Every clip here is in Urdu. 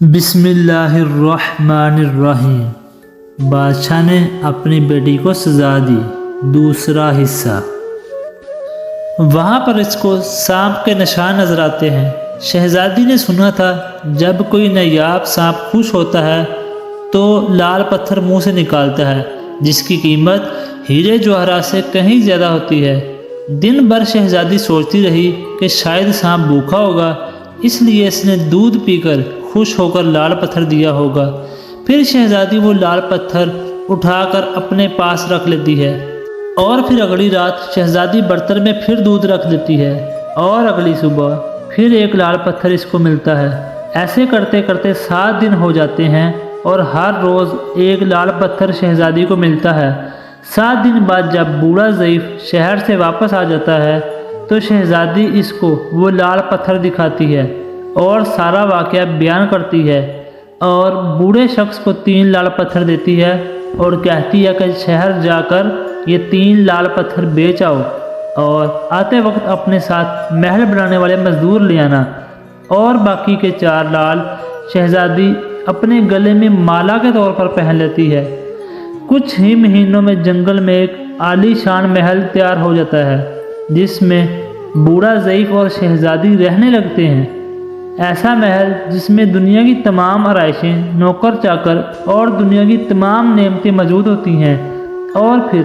بسم اللہ الرحمن الرحیم۔ بادشاہ نے اپنی بیٹی کو سزا دی۔ دوسرا حصہ۔ وہاں پر اس کو سانپ کے نشان نظر آتے ہیں۔ شہزادی نے سنا تھا جب کوئی نایاب سانپ خوش ہوتا ہے تو لال پتھر منہ سے نکالتا ہے جس کی قیمت ہیرے جواہرات سے کہیں زیادہ ہوتی ہے۔ دن بھر شہزادی سوچتی رہی کہ شاید سانپ بھوکا ہوگا، اس لیے اس نے دودھ پی کر خوش ہو کر لال پتھر دیا ہوگا۔ پھر شہزادی وہ لال پتھر اٹھا کر اپنے پاس رکھ لیتی ہے اور پھر اگلی رات شہزادی برتن میں پھر دودھ رکھ دیتی ہے اور اگلی صبح پھر ایک لال پتھر اس کو ملتا ہے۔ ایسے کرتے کرتے 7 دن ہو جاتے ہیں اور ہر روز ایک لال پتھر شہزادی کو ملتا ہے۔ 7 دن بعد جب بوڑھا ضعیف شہر سے واپس آ جاتا ہے تو شہزادی اس کو وہ لال پتھر دکھاتی ہے اور سارا واقعہ بیان کرتی ہے اور بوڑھے شخص کو 3 لال پتھر دیتی ہے اور کہتی ہے کہ شہر جا کر یہ 3 لال پتھر بیچ آؤ اور آتے وقت اپنے ساتھ محل بنانے والے مزدور لے آنا، اور باقی کے 4 لال شہزادی اپنے گلے میں مالا کے طور پر پہن لیتی ہے۔ کچھ ہی مہینوں میں جنگل میں ایک عالی شان محل تیار ہو جاتا ہے جس میں بوڑھا ضعیف اور شہزادی رہنے لگتے ہیں۔ ایسا محل جس میں دنیا کی تمام آرائشیں، نوکر چاکر اور دنیا کی تمام نعمتیں موجود ہوتی ہیں، اور پھر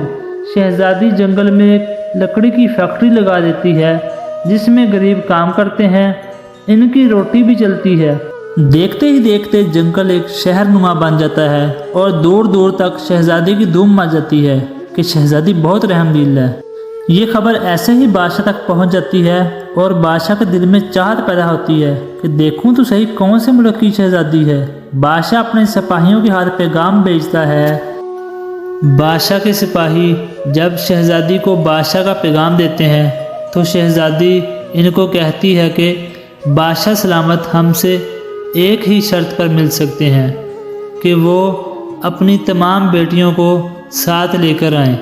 شہزادی جنگل میں ایک لکڑی کی فیکٹری لگا دیتی ہے جس میں غریب کام کرتے ہیں، ان کی روٹی بھی چلتی ہے۔ دیکھتے ہی دیکھتے جنگل ایک شہر نما بن جاتا ہے اور دور دور تک شہزادی کی دھوم مچ جاتی ہے کہ شہزادی بہت رحم دل ہے۔ یہ خبر ایسے ہی بادشاہ تک پہنچ جاتی ہے اور بادشاہ کے دل میں چاہت پیدا ہوتی ہے کہ دیکھوں تو صحیح کون سے ملک کی شہزادی ہے۔ بادشاہ اپنے سپاہیوں کے ہاتھ پیغام بھیجتا ہے۔ بادشاہ کے سپاہی جب شہزادی کو بادشاہ کا پیغام دیتے ہیں تو شہزادی ان کو کہتی ہے کہ بادشاہ سلامت ہم سے ایک ہی شرط پر مل سکتے ہیں کہ وہ اپنی تمام بیٹیوں کو ساتھ لے کر آئیں۔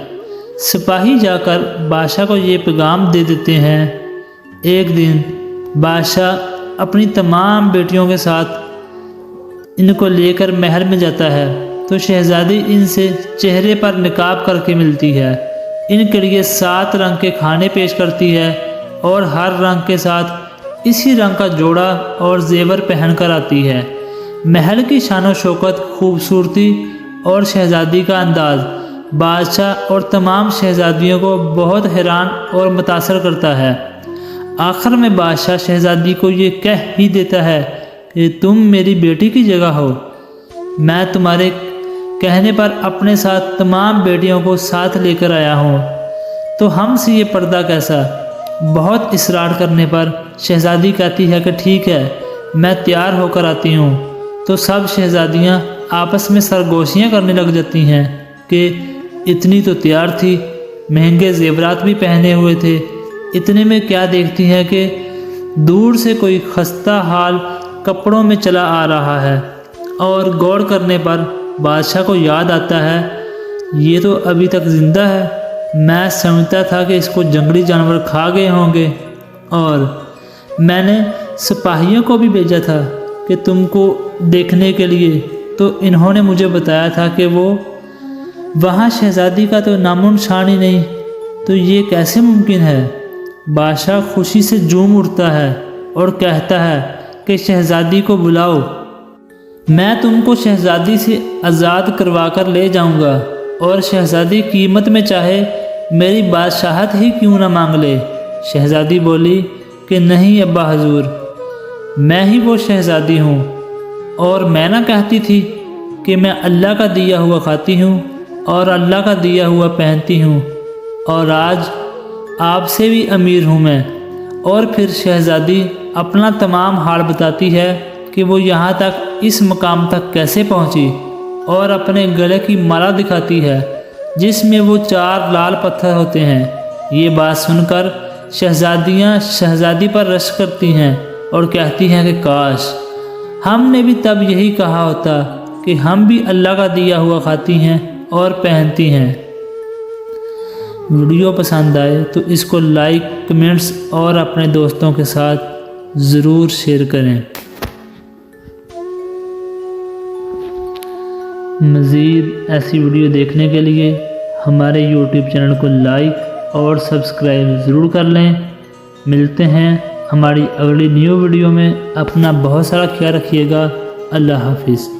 سپاہی جا کر بادشاہ کو یہ پیغام دے دیتے ہیں۔ ایک دن بادشاہ اپنی تمام بیٹیوں کے ساتھ ان کو لے کر محل میں جاتا ہے تو شہزادی ان سے چہرے پر نقاب کر کے ملتی ہے۔ ان کے لیے 7 رنگ کے کھانے پیش کرتی ہے اور ہر رنگ کے ساتھ اسی رنگ کا جوڑا اور زیور پہن کر آتی ہے۔ محل کی شان و شوکت، خوبصورتی اور شہزادی کا انداز بادشاہ اور تمام شہزادیوں کو بہت حیران اور متاثر کرتا ہے۔ آخر میں بادشاہ شہزادی کو یہ کہہ ہی دیتا ہے کہ تم میری بیٹی کی جگہ ہو، میں تمہارے کہنے پر اپنے ساتھ تمام بیٹیوں کو ساتھ لے کر آیا ہوں، تو ہم سے یہ پردہ کیسا؟ بہت اصرار کرنے پر شہزادی کہتی ہے کہ ٹھیک ہے، میں تیار ہو کر آتی ہوں۔ تو سب شہزادیاں آپس میں سرگوشیاں کرنے لگ جاتی ہیں کہ اتنی تو تیار تھی، مہنگے زیورات بھی پہنے ہوئے تھے، اتنے میں کیا دیکھتی ہے کہ دور سے کوئی خستہ حال کپڑوں میں چلا آ رہا ہے، اور غور کرنے پر بادشاہ کو یاد آتا ہے یہ تو ابھی تک زندہ ہے، میں سمجھتا تھا کہ اس کو جنگلی جانور کھا گئے ہوں گے، اور میں نے سپاہیوں کو بھی بھیجا تھا کہ تم کو دیکھنے کے لیے، تو انہوں نے مجھے بتایا تھا کہ وہ وہاں شہزادی کا تو نام و نشان ہی نہیں، تو یہ کیسے ممکن ہے؟ بادشاہ خوشی سے جھوم اٹھتا ہے اور کہتا ہے کہ شہزادی کو بلاؤ، میں تم کو شہزادی سے آزاد کروا کر لے جاؤں گا، اور شہزادی قیمت میں چاہے میری بادشاہت ہی کیوں نہ مانگ لے۔ شہزادی بولی کہ نہیں ابا حضور، میں ہی وہ شہزادی ہوں، اور میں نہ کہتی تھی کہ میں اللہ کا دیا ہوا کھاتی ہوں اور اللہ کا دیا ہوا پہنتی ہوں، اور آج آپ سے بھی امیر ہوں میں۔ اور پھر شہزادی اپنا تمام حال بتاتی ہے کہ وہ یہاں تک اس مقام تک کیسے پہنچی، اور اپنے گلے کی مالا دکھاتی ہے جس میں وہ 4 لال پتھر ہوتے ہیں۔ یہ بات سن کر شہزادیاں شہزادی پر رشک کرتی ہیں اور کہتی ہیں کہ کاش ہم نے بھی تب یہی کہا ہوتا کہ ہم بھی اللہ کا دیا ہوا کھاتی ہیں اور پہنتی ہیں۔ ویڈیو پسند آئے تو اس کو لائک، کمنٹس اور اپنے دوستوں کے ساتھ ضرور شیئر کریں۔ مزید ایسی ویڈیو دیکھنے کے لیے ہمارے یوٹیوب چینل کو لائک اور سبسکرائب ضرور کر لیں۔ ملتے ہیں ہماری اگلی نیو ویڈیو میں۔ اپنا بہت سارا خیال رکھیے گا۔ اللہ حافظ۔